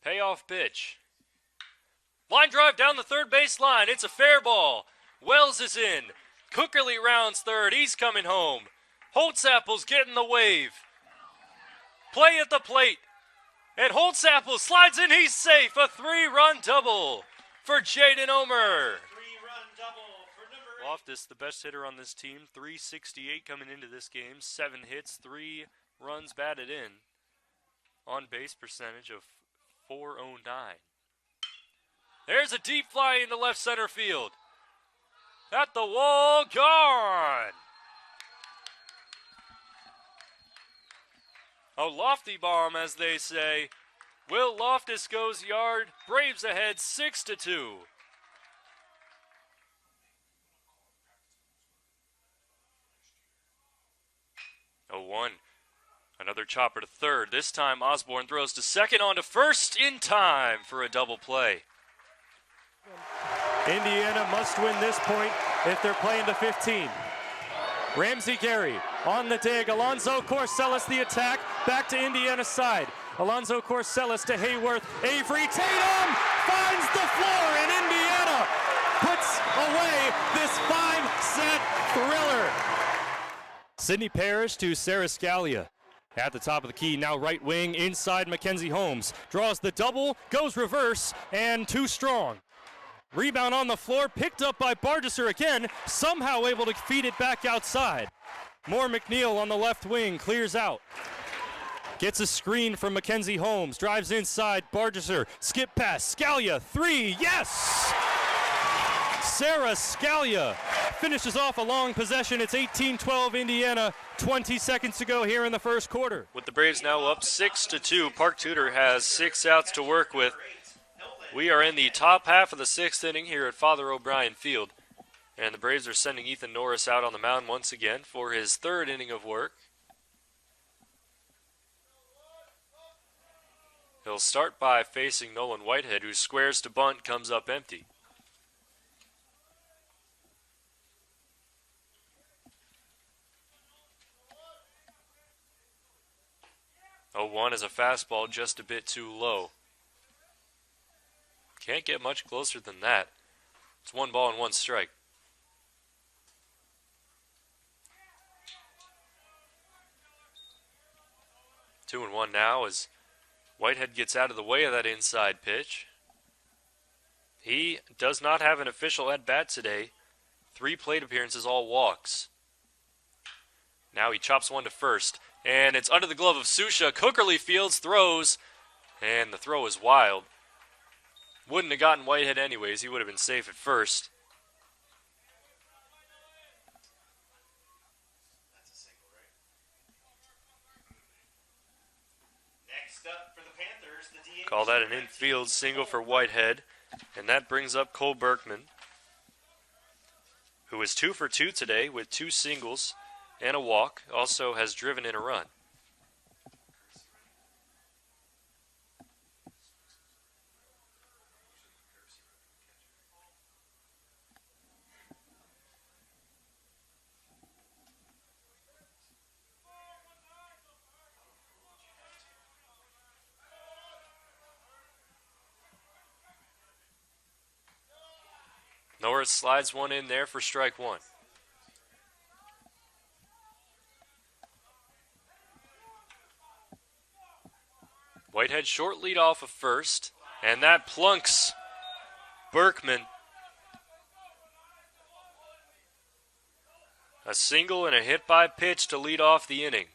Payoff pitch. Line drive down the third base line. It's a fair ball. Wells is in. Cookerly rounds third. He's coming home. Holtzapple's getting the wave. Play at the plate. And Holtzapple slides in. He's safe. A 3-run double for Jaden Omer. 3-run double for number 8. Loftus, the best hitter on this team. 368 coming into this game. 7 hits, 3 runs batted in. On base percentage of .409. There's a deep fly into left center field. At the wall, gone. A lofty bomb, as they say. Will Loftus goes yard. Braves ahead 6-2. Oh, 1. Another chopper to third. This time Osborne throws to second, on to first in time for a double play. Indiana must win this point if they're playing to 15. Ramsey Gary on the dig. Alonzo Corsellis the attack. Back to Indiana's side. Alonzo Corsellis to Hayworth. Avery Tatum finds the floor, and Indiana puts away this 5-set thriller. Sidney Parrish to Sarah Scalia. At the top of the key, now right wing, inside Mackenzie Holmes. Draws the double, goes reverse, and too strong. Rebound on the floor, picked up by Bardisser again, somehow able to feed it back outside. More McNeil on the left wing, clears out. Gets a screen from Mackenzie Holmes, drives inside, Bardisser, skip pass, Scalia, 3, yes! Sarah Scalia finishes off a long possession. It's 18-12 Indiana, 20 seconds to go here in the first quarter. With the Braves now up 6-2, Park Tudor has 6 outs to work with. We are in the top half of the 6th inning here at Father O'Brien Field. And the Braves are sending Ethan Norris out on the mound once again for his 3rd inning of work. He'll start by facing Nolan Whitehead, who squares to bunt, comes up empty. Oh, 1 is a fastball just a bit too low. Can't get much closer than that. It's 1 ball and 1 strike. 2-1 now as Whitehead gets out of the way of that inside pitch. He does not have an official at-bat today. 3 plate appearances, all walks. Now he chops 1 to first. And it's under the glove of Susha. Cookerly fields, throws, and the throw is wild. Wouldn't have gotten Whitehead anyways. He would have been safe at first. That's a single, right? Next up for the Panthers, the DH. Call that an infield single for Whitehead. And that brings up Cole Berkman, who is 2 for 2 today with 2 singles and a walk. Also has driven in a run. Norris slides 1 in there for strike 1. Whitehead short lead off of first, and that plunks Berkman. A single and a hit by pitch to lead off the inning.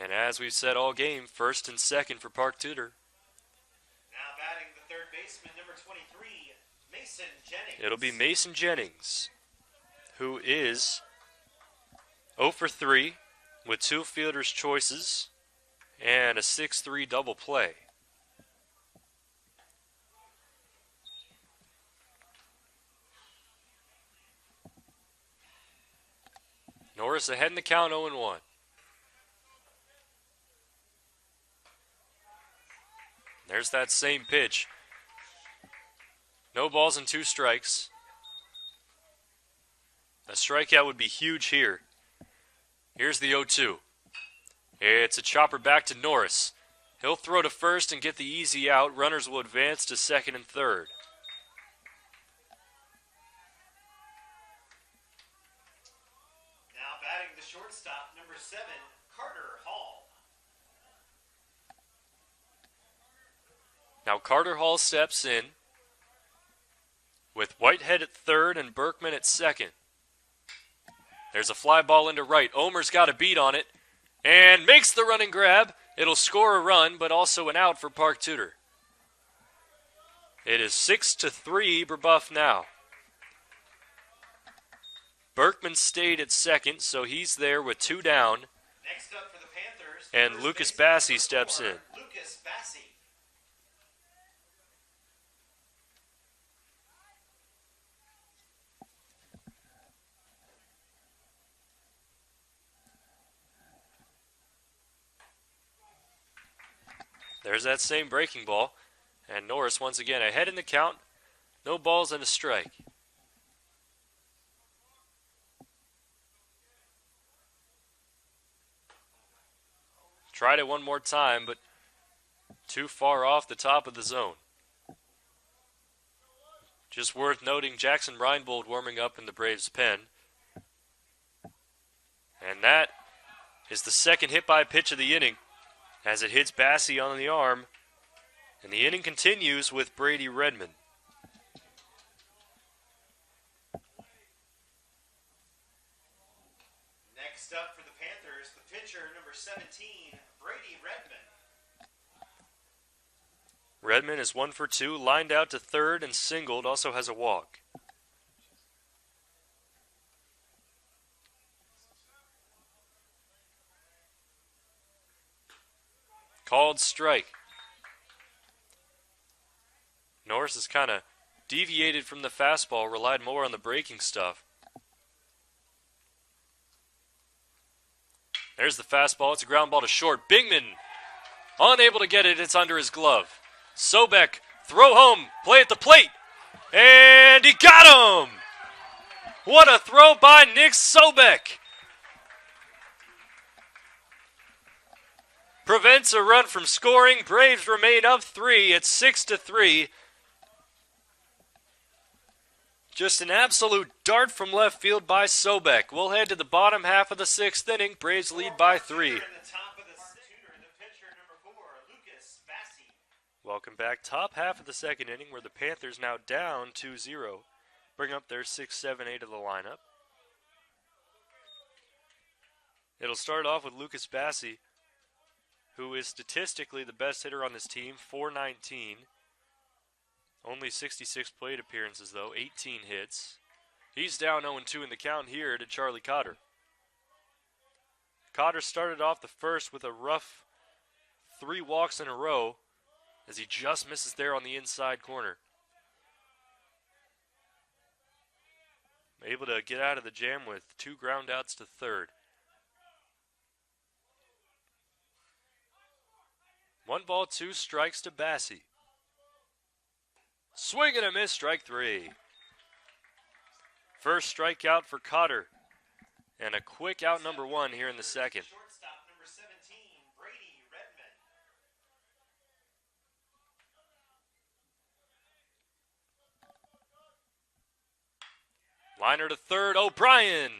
And as we've said all game, first and second for Park Tudor. Now batting the third baseman, number 23, Mason Jennings. It'll be Mason Jennings, who is 0 for 3 with 2 fielders' choices and a 6-3 double play. Norris ahead in the count, 0-1. There's that same pitch. No balls and 2 strikes. A strikeout would be huge here. Here's the 0-2. It's a chopper back to Norris. He'll throw to first and get the easy out. Runners will advance to second and third. Now batting the shortstop, number 7, Carter Hall. Now Carter Hall steps in with Whitehead at third and Berkman at second. There's a fly ball into right. Omer's got a beat on it and makes the running grab. It'll score a run, but also an out for Park Tudor. It is 6-3 Brebeuf now. Berkman stayed at second, so he's there with 2 down. Next up for the Panthers, And first Lucas baseman, Bassi number steps 4, in. Lucas Bassi. There's that same breaking ball. And Norris once again ahead in the count. No balls and a strike. Tried it one more time, but too far off the top of the zone. Just worth noting, Jackson Reinbold warming up in the Braves' pen. And that is the second hit by pitch of the inning as it hits Bassi on the arm. And the inning continues with Brady Redmond. Next up for the Panthers, the pitcher, number 17, Brady Redmond. Redmond is 1 for 2, lined out to third and singled, also has a walk. Called strike. Norris has kind of deviated from the fastball, relied more on the breaking stuff. There's the fastball. It's a ground ball to short. Bingman, unable to get it. It's under his glove. Sobek, throw home, play at the plate. And he got him! What a throw by Nick Sobek. Prevents a run from scoring. Braves remain up 3. It's 6-3. Just an absolute dart from left field by Sobek. We'll head to the bottom half of the 6th inning. Braves lead by 3. In the top of the Tudor, the pitcher, number 4, Lucas Bassi. Welcome back. Top half of the 2nd inning where the Panthers now down 2-0. Bring up their 6, 7, 8 of the lineup. It'll start off with Lucas Bassi, who is statistically the best hitter on this team, .419. Only 66 plate appearances, though, 18 hits. He's down 0-2 in the count here to Charlie Cotter. Cotter started off the first with a rough 3 walks in a row as he just misses there on the inside corner. Able to get out of the jam with 2 groundouts to third. 1 ball, 2 strikes to Bassi. Swing and a miss, strike 3. First strikeout for Cotter. And a quick out number 1 here in the 2nd. Shortstop, number 17, Brady Redmond. Liner to third, O'Brien.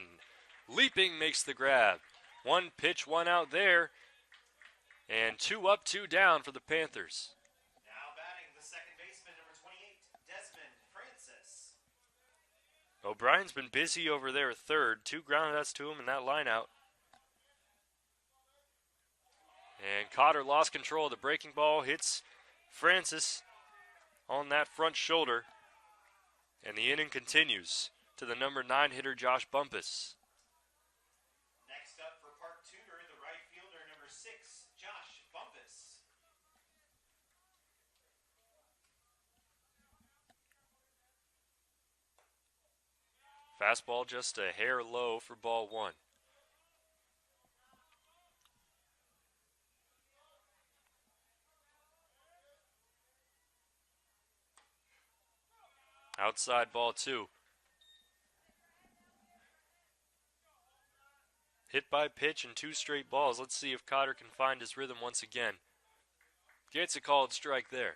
Leaping makes the grab. 1 pitch, 1 out there. And 2 up, 2 down for the Panthers. Now batting the second baseman, number 28, Desmond Francis. O'Brien's been busy over there at third. 2 groundouts to him in that lineout. And Cotter lost control of the breaking ball. Hits Francis on that front shoulder. And the inning continues to the number 9 hitter, Josh Bumpus. Next up for Park Tudor, the right fielder, number 6, Josh Bumpus. Fastball just a hair low for ball 1. Outside ball 2. Hit by pitch and 2 straight balls. Let's see if Cotter can find his rhythm once again. Gets a called strike there.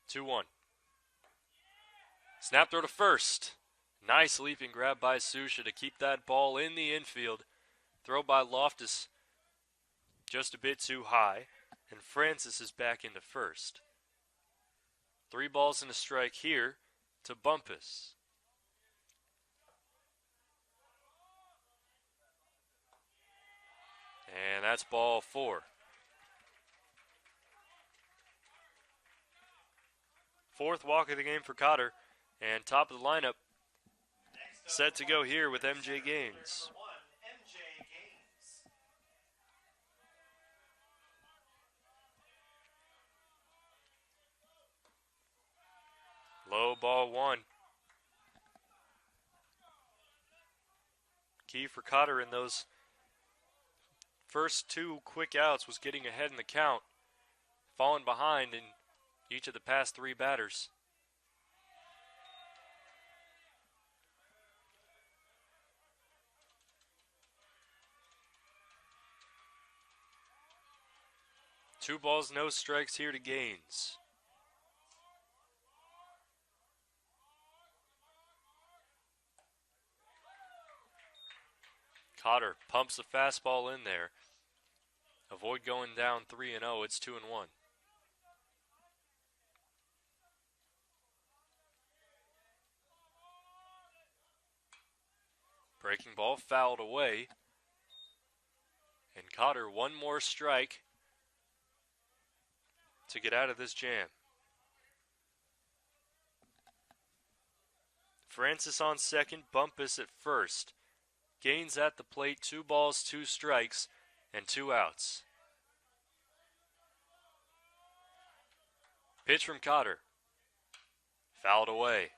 Two one. Snap throw to first. Nice leaping grab by Susha to keep that ball in the infield. Throw by Loftus just a bit too high, and Francis is back into first. 3 balls and a strike here to Bumpus. And that's ball 4. Fourth walk of the game for Cotter, and top of the lineup set to go here with MJ Gaines. Low ball 1. Key for Cotter in those first 2 quick outs was getting ahead in the count, falling behind in each of the past 3 batters. Two balls, no strikes here to Gaines. Cotter pumps the fastball in there. Avoid going down 3-0. It's 2-1. Breaking ball fouled away. And Cotter one more strike to get out of this jam. Francis on second, Bumpus at first. Gaines at the plate, 2 balls, 2 strikes, and 2 outs. Pitch from Cotter. Fouled away.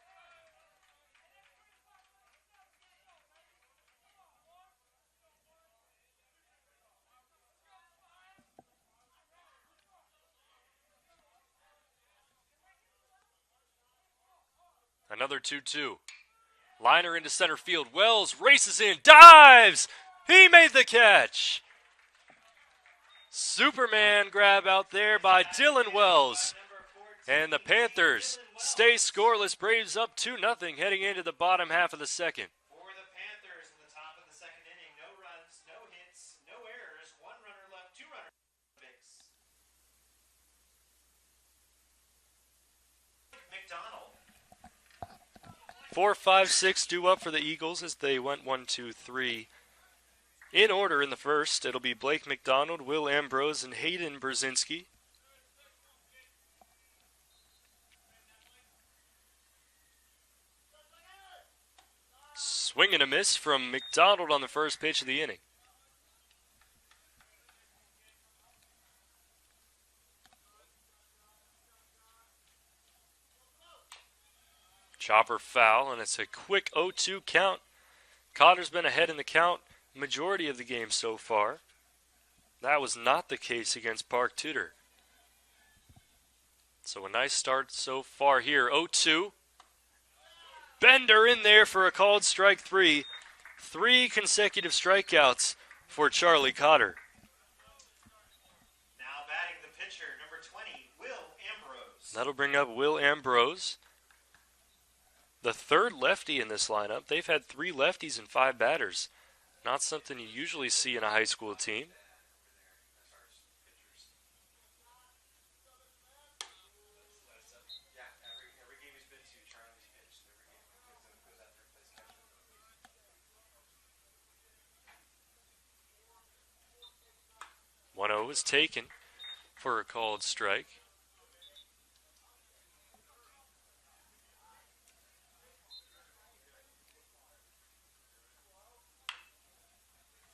Another 2-2. Liner into center field. Wells races in, dives! He made the catch! Superman grab out there by Dylan Wells. And the Panthers stay scoreless. Braves up 2-0 heading into the bottom half of the second. For the Panthers in the top of the second inning, no runs, no hits, no errors, 1 runner left, 2 runners base. McDonald. 4, 5, 6 due up for the Eagles as they went 1, 2, 3. In order in the first, it'll be Blake McDonald, Will Ambrose, and Hayden Brzezinski. Swing and a miss from McDonald on the first pitch of the inning. Chopper foul, and it's a quick 0-2 count. Cotter's been ahead in the count majority of the game so far. That was not the case against Park Tudor. So a nice start so far here. 0-2. Bender in there for a called strike 3. 3 consecutive strikeouts for Charlie Cotter. Now batting the pitcher, number 20, Will Ambrose. That'll bring up Will Ambrose, the third lefty in this lineup. They've had 3 lefties and 5 batters. Not something you usually see in a high school team. Every game he's been to, Charlie's pitched. Every game goes out there and plays catcher. 1-0 is taken for a called strike.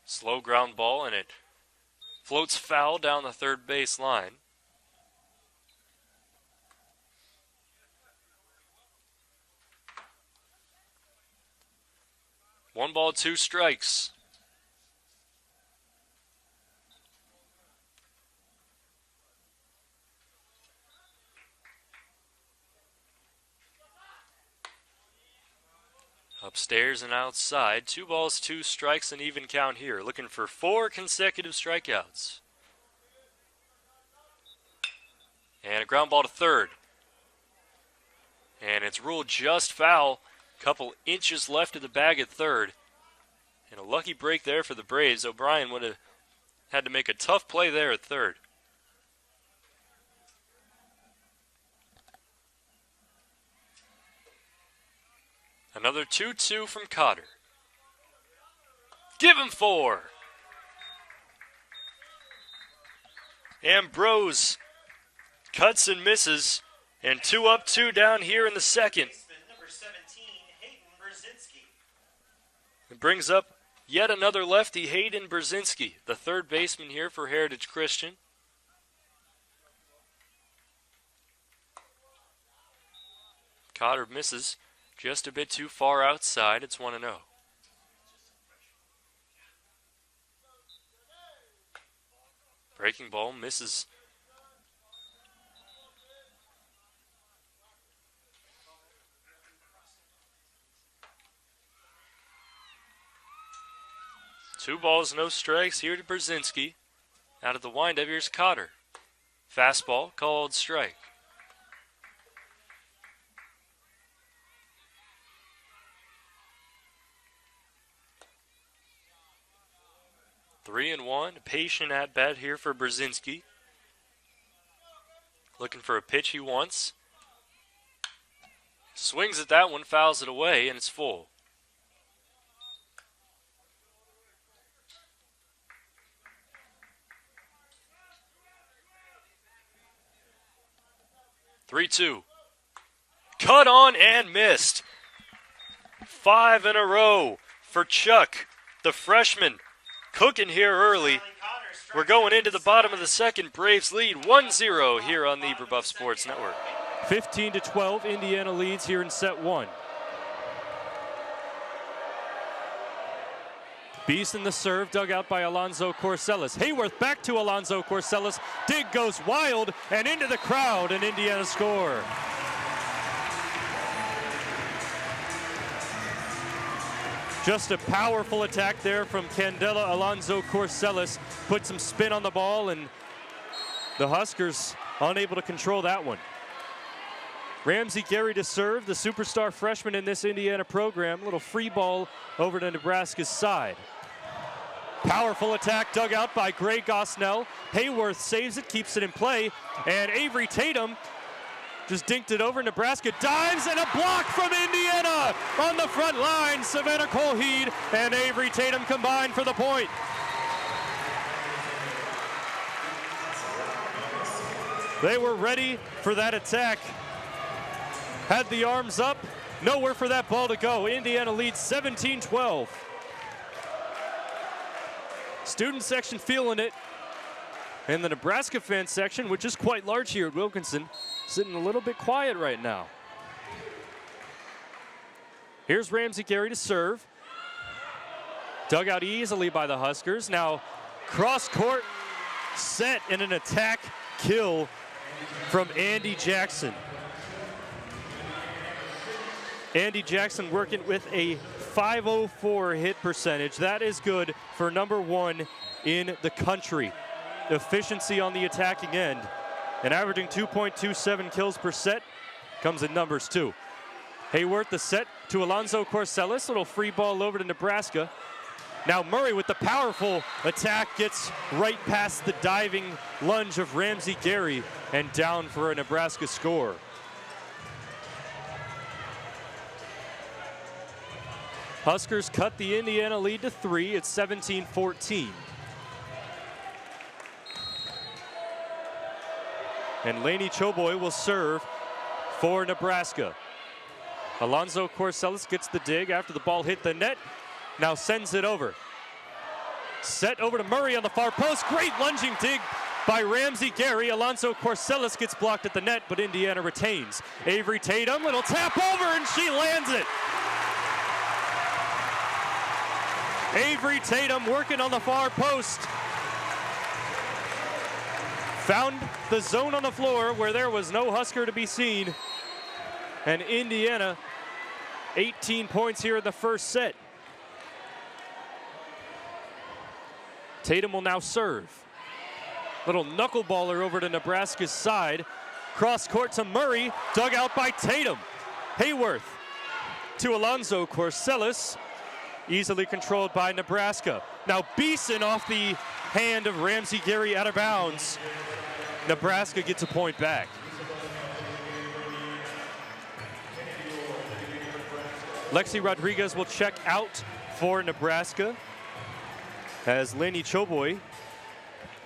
Slow ground ball, and it floats foul down the third base line. One ball, 2 strikes. Upstairs and outside, 2 balls, 2 strikes, an even count here. Looking for 4 consecutive strikeouts. And a ground ball to third. And it's ruled just foul. Couple inches left of the bag at third. And a lucky break there for the Braves. O'Brien would have had to make a tough play there at third. Another 2-2 from Cotter. Give him 4. Ambrose cuts and misses. And 2 up, 2 down here in the second. Number 17, Hayden Brzezinski. It brings up yet another lefty, Hayden Brzezinski, the third baseman here for Heritage Christian. Cotter misses just a bit too far outside. It's 1-0. Breaking ball misses. Two balls, no strikes here to Brzezinski. Out of the windup, here's Cotter. Fastball called strike. Three and one, patient at bat here for Brzezinski. Looking for a pitch he wants. Swings at that one, fouls it away, and it's full. Three-two. Cut on and missed. 5 in a row for Chuck, the freshman. Cooking here early. We're going into the bottom of the second. Braves lead 1-0 here on the Brebeuf Sports Network. 15-12, Indiana leads here in set 1. Beeson the serve, dug out by Alonzo Corsellis. Hayworth back to Alonzo Corsellis. Dig goes wild and into the crowd, and Indiana score. Just a powerful attack there from Candela. Alonzo Corsellis put some spin on the ball, and the Huskers unable to control that one. Ramsey Gary to serve, the superstar freshman in this Indiana program. A little free ball over to Nebraska's side. Powerful attack dug out by Gray Gosnell. Hayworth saves it, keeps it in play, and Avery Tatum just dinked it over. Nebraska dives, and a block from Indiana on the front line. Savannah Colheed and Avery Tatum combined for the point. They were ready for that attack. Had the arms up, nowhere for that ball to go. Indiana leads 17-12. Student section feeling it. And the Nebraska fan section, which is quite large here at Wilkinson, sitting a little bit quiet right now. Here's Ramsey Gary to serve. Dug out easily by the Huskers. Now cross court, set in an attack kill from Andy Jackson. Andy Jackson working with a .504 hit percentage. That is good for number 1 in the country. Efficiency on the attacking end. And averaging 2.27 kills per set comes in numbers 2. Hayworth the set to Alonzo Corsellis. Little free ball over to Nebraska. Now Murray with the powerful attack gets right past the diving lunge of Ramsey Gary and down for a Nebraska score. Huskers cut the Indiana lead to 3. It's 17-14. And Laney Choboy will serve for Nebraska. Alonzo Corsellis gets the dig after the ball hit the net. Now sends it over. Set over to Murray on the far post. Great lunging dig by Ramsey Gary. Alonzo Corsellis gets blocked at the net, but Indiana retains. Avery Tatum, little tap over, and she lands it. Avery Tatum working on the far post. Found the zone on the floor where there was no Husker to be seen. And Indiana 18 points here in the first set. Tatum will now serve. Little knuckleballer over to Nebraska's side. Cross court to Murray, dug out by Tatum. Hayworth to Alonzo Corsellis, easily controlled by Nebraska. Now Beeson off the hand of Ramsey Gary out of bounds. Nebraska gets a point back. Lexi Rodriguez will check out for Nebraska as Laney Choboy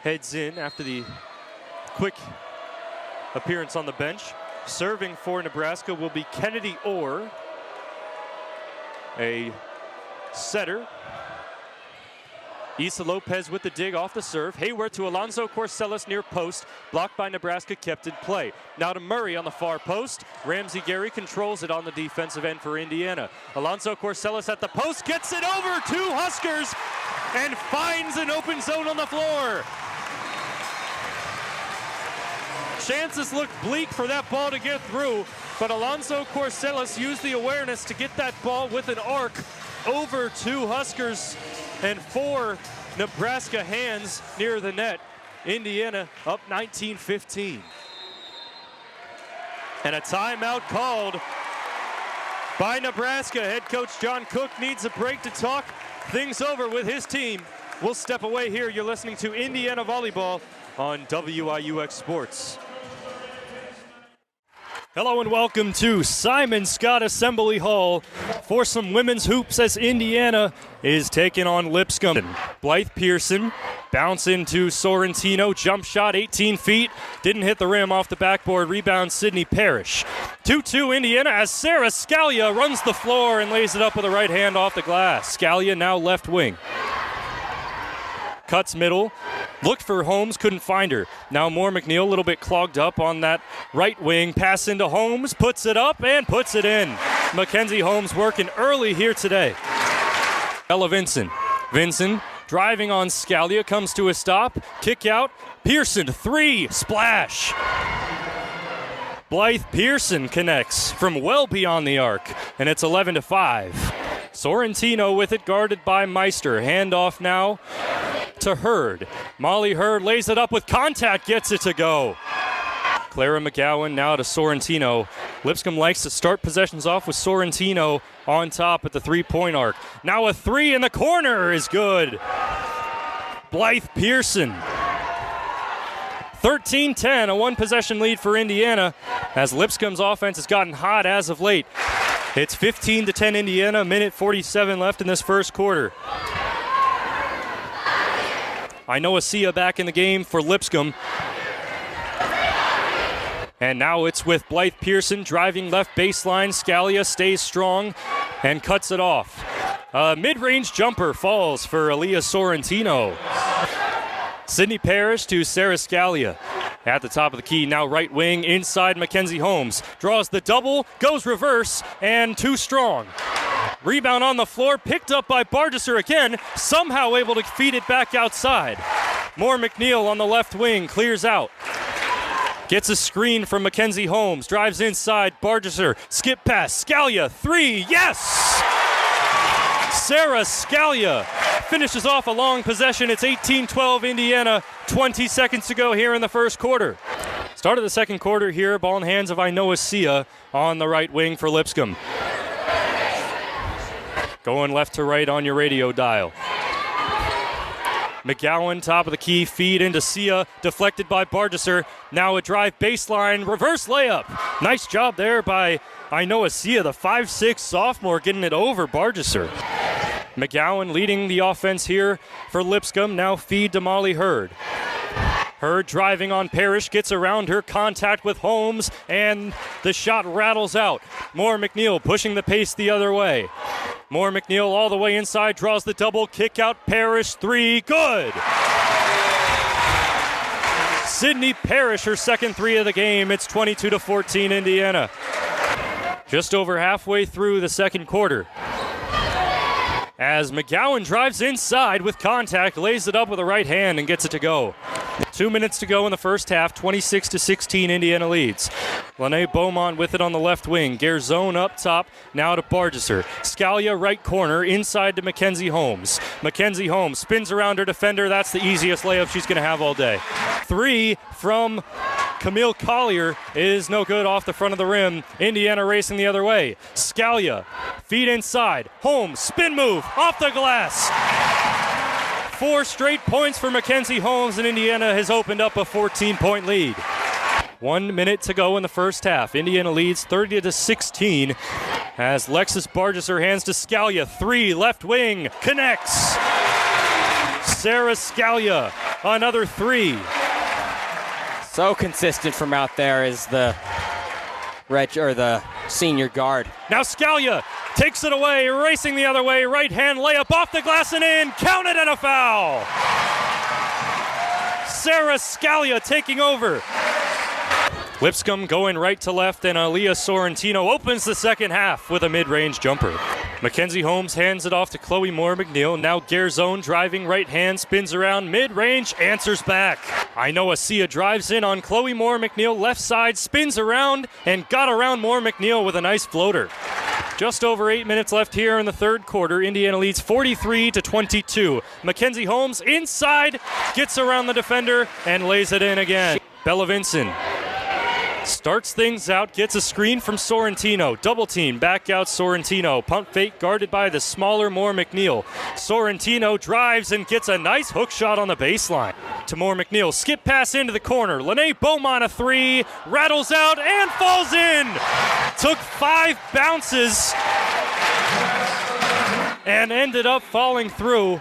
heads in after the quick appearance on the bench. Serving for Nebraska will be Kennedy Orr, a setter. Issa Lopez with the dig off the serve. Hayworth to Alonzo Corsellis near post. Blocked by Nebraska, kept in play. Now to Murray on the far post. Ramsey Gary controls it on the defensive end for Indiana. Alonzo Corsellis at the post, gets it over to Huskers and finds an open zone on the floor. Chances look bleak for that ball to get through, but Alonzo Corsellis used the awareness to get that ball with an arc over to Huskers and 4 Nebraska hands near the net. Indiana up 19-15. And a timeout called by Nebraska. Head coach John Cook needs a break to talk things over with his team. We'll step away here. You're listening to Indiana Volleyball on WIUX Sports. Hello and welcome to Simon Scott Assembly Hall for some women's hoops as Indiana is taking on Lipscomb. Blythe Pearson bounce into Sorrentino, jump shot 18 feet, didn't hit the rim off the backboard, rebound Sydney Parrish. 2-2 Indiana as Sarah Scalia runs the floor and lays it up with a right hand off the glass. Scalia now left wing. Cuts middle, looked for Holmes, couldn't find her. Now Moore McNeil a little bit clogged up on that right wing. Pass into Holmes, puts it up and puts it in. Mackenzie Holmes working early here today. Ella Vinson. Vinson driving on Scalia, comes to a stop. Kick out. Pearson, 3, splash. Blythe Pearson connects from well beyond the arc, and it's 11-5. Sorrentino with it, guarded by Meister. Handoff now to Hurd. Molly Hurd lays it up with contact, gets it to go. Clara McGowan now to Sorrentino. Lipscomb likes to start possessions off with Sorrentino on top at the three-point arc. Now a 3 in the corner is good. Blythe Pearson. 13-10, a one-possession lead for Indiana as Lipscomb's offense has gotten hot as of late. It's 15-10 Indiana, minute 47 left in this first quarter. Ainoa back in the game for Lipscomb. And now it's with Blythe Pearson driving left baseline. Scalia stays strong and cuts it off. A mid-range jumper falls for Aaliyah Sorrentino. Sydney Parrish to Sarah Scalia. At the top of the key, now right wing, inside Mackenzie Holmes. Draws the double, goes reverse, and too strong. Rebound on the floor, picked up by Bargesser again, somehow able to feed it back outside. Moore McNeil on the left wing, clears out. Gets a screen from Mackenzie Holmes, drives inside, Bargesser, skip pass, Scalia, 3, yes! Sarah Scalia finishes off a long possession. It's 18-12 Indiana, 20 seconds to go here in the first quarter. Start of the second quarter here, ball in hands of Ainoa on the right wing for Lipscomb. Going left to right on your radio dial. McGowan, top of the key, feed into Sia, deflected by Bargesser. Now a drive baseline, reverse layup. Nice job there by Ainoa the 5'6" sophomore, getting it over Bargesser. McGowan leading the offense here for Lipscomb. Now feed to Molly Hurd. Hurd driving on Parrish, gets around her, contact with Holmes, and the shot rattles out. Moore McNeil pushing the pace the other way. Moore McNeil all the way inside, draws the double, kick out, Parrish, 3, good! Sydney Parrish, her second 3 of the game. It's 22-14 Indiana. Just over halfway through the second quarter. as McGowan drives inside with contact, lays it up with a right hand and gets it to go. 2 minutes to go in the first half, 26-16 Indiana leads. Lene Beaumont with it on the left wing. Garzone up top, now to Bargesser. Scalia right corner, inside to Mackenzie Holmes. Mackenzie Holmes spins around her defender. That's the easiest layup she's going to have all day. 3 from Camille Collier is no good off the front of the rim. Indiana racing the other way. Scalia, feet inside. Holmes, spin move, off the glass. 4 straight points for Mackenzie Holmes, and Indiana has opened up a 14-point lead. 1 minute to go in the first half. Indiana leads 30-16 as Lexus Bargesser hands to Scalia. 3, left wing, connects. Sarah Scalia, another 3. So consistent from out there is the senior guard. Now Scalia takes it away, racing the other way, right hand layup off the glass and in, count it and a foul. Sarah Scalia taking over. Lipscomb going right to left, and Aaliyah Sorrentino opens the second half with a mid-range jumper. Mackenzie Holmes hands it off to Chloe Moore McNeil. Now Garzone driving right hand, spins around mid-range, answers back. Inoa Sia drives in on Chloe Moore McNeil, left side, spins around, and got around Moore McNeil with a nice floater. Just over 8 minutes left here in the third quarter. Indiana leads 43-22. Mackenzie Holmes inside, gets around the defender, and lays it in again. Bella Vincent starts things out, gets a screen from Sorrentino. Double team, back out Sorrentino. Pump fake guarded by the smaller Moore McNeil. Sorrentino drives and gets a nice hook shot on the baseline. To Moore McNeil, skip pass into the corner. Lene Beaumont a 3, rattles out and falls in. Took 5 bounces and ended up falling through.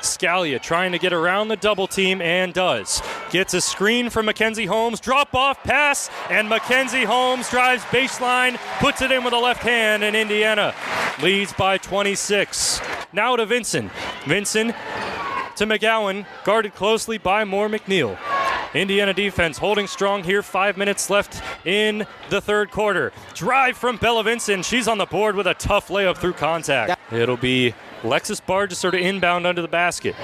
Scalia trying to get around the double team and does. Gets a screen from Mackenzie Holmes, drop off pass, and Mackenzie Holmes drives baseline, puts it in with a left hand, and Indiana leads by 26. Now to Vincent. Vincent to McGowan, guarded closely by Moore McNeil. Indiana defense holding strong here. 5 minutes left in the third quarter. Drive from Bella Vincent. She's on the board with a tough layup through contact. It'll be Lexus Bargesser to inbound under the basket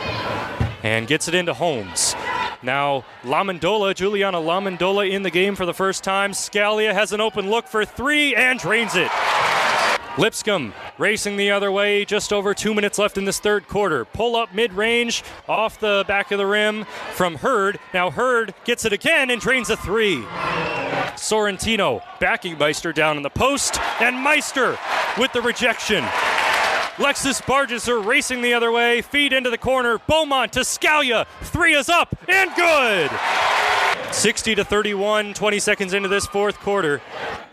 and gets it into Holmes. Now Juliana Lamondola in the game for the first time. Scalia has an open look for 3 and drains it. Lipscomb racing the other way. Just over 2 minutes left in this third quarter. Pull up mid-range off the back of the rim from Hurd. Now Hurd gets it again and drains a 3. Sorrentino backing Meister down in the post, and Meister with the rejection. Lexus Bargesser racing the other way, feed into the corner, Beaumont to Scalia, 3 is up and good! 60-31, 20 seconds into this fourth quarter,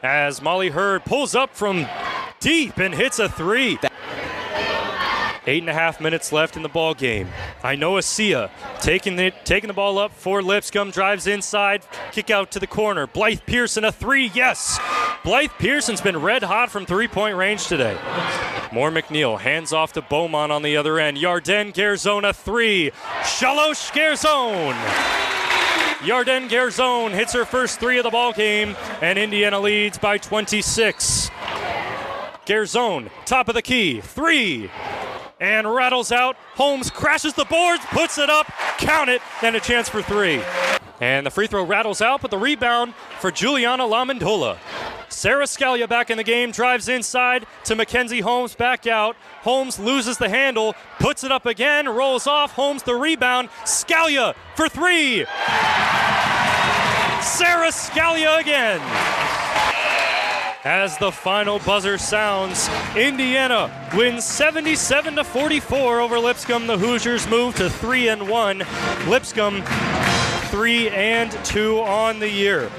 as Molly Hurd pulls up from deep and hits a 3. 8.5 minutes left in the ball game. Inoa Sia taking the ball up for Lipscomb, drives inside, kick out to the corner. Blythe Pearson a 3, yes! Blythe Pearson's been red hot from three-point range today. Moore McNeil hands off to Beaumont on the other end. Yarden Garzone a 3. Shalosh Garzone. Yarden Garzone hits her first 3 of the ball game, and Indiana leads by 26. Garzone, top of the key, 3. And rattles out. Holmes crashes the boards, puts it up, count it, and a chance for 3. And the free throw rattles out, but the rebound for Juliana Lamondola. Sarah Scalia back in the game, drives inside to Mackenzie Holmes, back out. Holmes loses the handle, puts it up again, rolls off. Holmes the rebound. Scalia for 3. Sarah Scalia again. As the final buzzer sounds, Indiana wins 77-44 over Lipscomb. The Hoosiers move to 3-1. Lipscomb 3-2 on the year.